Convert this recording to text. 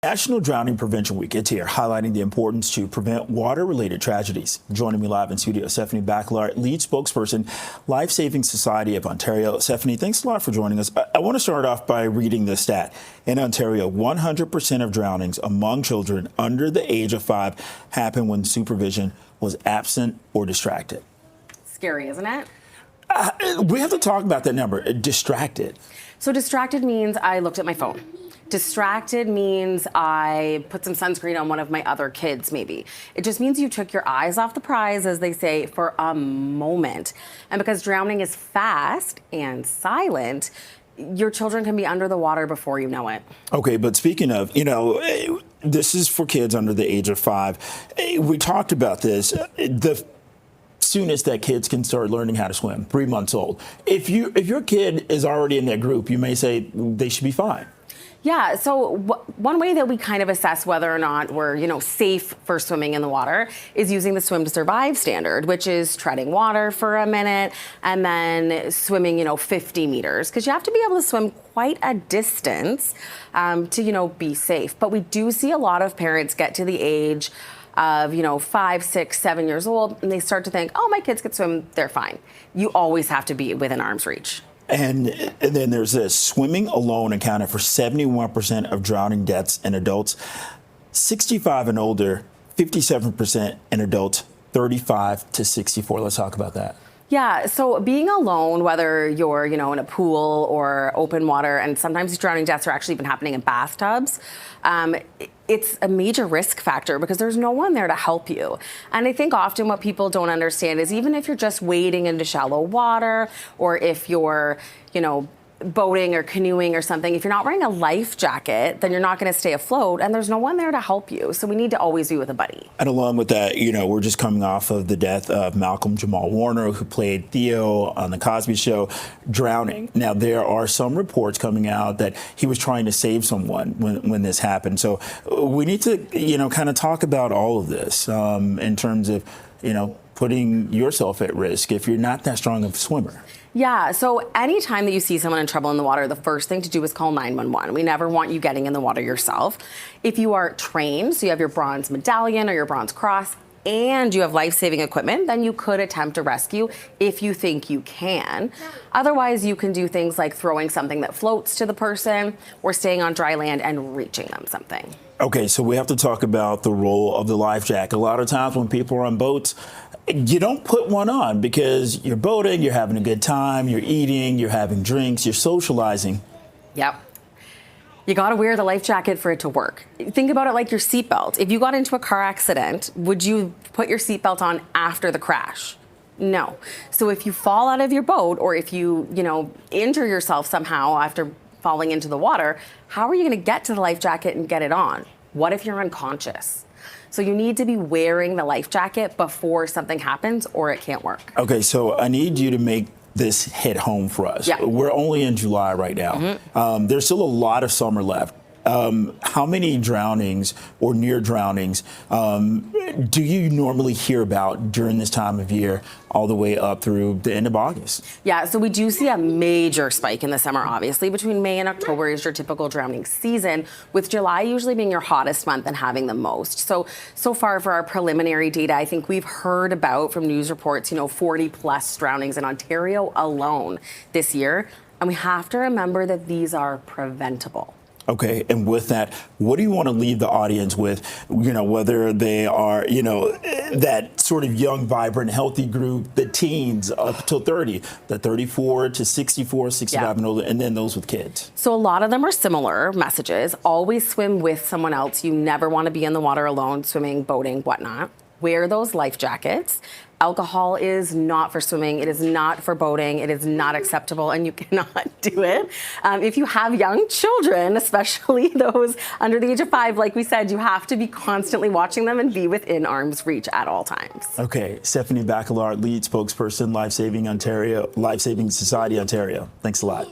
National Drowning Prevention Week, it's here, highlighting the importance to prevent water-related tragedies. Joining me live in studio, Stephanie Bakalar, lead spokesperson, Life Saving Society of Ontario. Stephanie, thanks a lot for joining us. I want to start off by reading this stat. In Ontario, 100% of drownings among children under the age of 5 happen when supervision was absent or distracted. Scary, isn't it? We have to talk about that number, distracted. So distracted means I looked at my phone. Distracted means I put some sunscreen on one of my other kids, maybe. It just means you took your eyes off the prize, as they say, for a moment. And because drowning is fast and silent, your children can be under the water before you know it. Okay, but speaking of, this is for kids under the age of 5. We talked about this. The soonest that kids can start learning how to swim, 3 months old. If your kid is already in that group, you may say they should be fine. Yeah, so one way that we kind of assess whether or not we're, safe for swimming in the water is using the swim to survive standard, which is treading water for a minute and then swimming, 50 meters, because you have to be able to swim quite a distance to, be safe. But we do see a lot of parents get to the age of, 5, 6, 7 years old, and they start to think, oh, my kids could swim, they're fine. You always have to be within arm's reach. And then there's this. Swimming alone accounted for 71% of drowning deaths in adults 65 and older, 57% in adults 35 to 64. Let's talk about that. Yeah, so being alone, whether you're, in a pool or open water, and sometimes drowning deaths are actually even happening in bathtubs, it's a major risk factor because there's no one there to help you. And I think often what people don't understand is even if you're just wading into shallow water, or if you're, boating or canoeing or something, if you're not wearing a life jacket, then you're not going to stay afloat, and there's no one there to help you. So we need to always be with a buddy. And along with that, we're just coming off of the death of Malcolm-Jamal, who played Theo on The Cosby Show, drowning. Now, there are some reports coming out that he was trying to save someone when this happened. So we need to, kind of talk about all of this in terms of, putting yourself at risk if you're not that strong of a swimmer. Yeah, so anytime that you see someone in trouble in the water, the first thing to do is call 911. We never want you getting in the water yourself. If you are trained, so you have your bronze medallion or your bronze cross, and you have life-saving equipment, then you could attempt a rescue if you think you can. Otherwise, you can do things like throwing something that floats to the person or staying on dry land and reaching them something. Okay, so we have to talk about the role of the life jacket. A lot of times when people are on boats, you don't put one on because you're boating, you're having a good time, you're eating, you're having drinks, you're socializing. Yep. You got to wear the life jacket for it to work. Think about it like your seatbelt. If you got into a car accident, would you put your seatbelt on after the crash? No. So if you fall out of your boat, or if you, injure yourself somehow after falling into the water, how are you going to get to the life jacket and get it on? What if you're unconscious? So you need to be wearing the life jacket before something happens, or it can't work. Okay, so I need you to make this hit home for us. Yeah. We're only in July right now. Mm-hmm. There's still a lot of summer left. How many drownings or near drownings do you normally hear about during this time of year all the way up through the end of August? Yeah, so we do see a major spike in the summer, obviously. Between May and October is your typical drowning season, with July usually being your hottest month and having the most. So far for our preliminary data, I think we've heard about from news reports, 40 plus drownings in Ontario alone this year. And we have to remember that these are preventable. Okay, and with that, what do you want to leave the audience with, whether they are, that sort of young, vibrant, healthy group, the teens up till 30, the 34 to 64, 65 and older, and then those with kids? So a lot of them are similar messages. Always swim with someone else. You never want to be in the water alone, swimming, boating, whatnot. Wear those life jackets. Alcohol is not for swimming. It is not for boating. It is not acceptable, and you cannot do it. If you have young children, especially those under the age of 5, like we said, you have to be constantly watching them and be within arm's reach at all times. Okay, Stephanie Bakalar, lead spokesperson, Life Saving Society Ontario. Thanks a lot.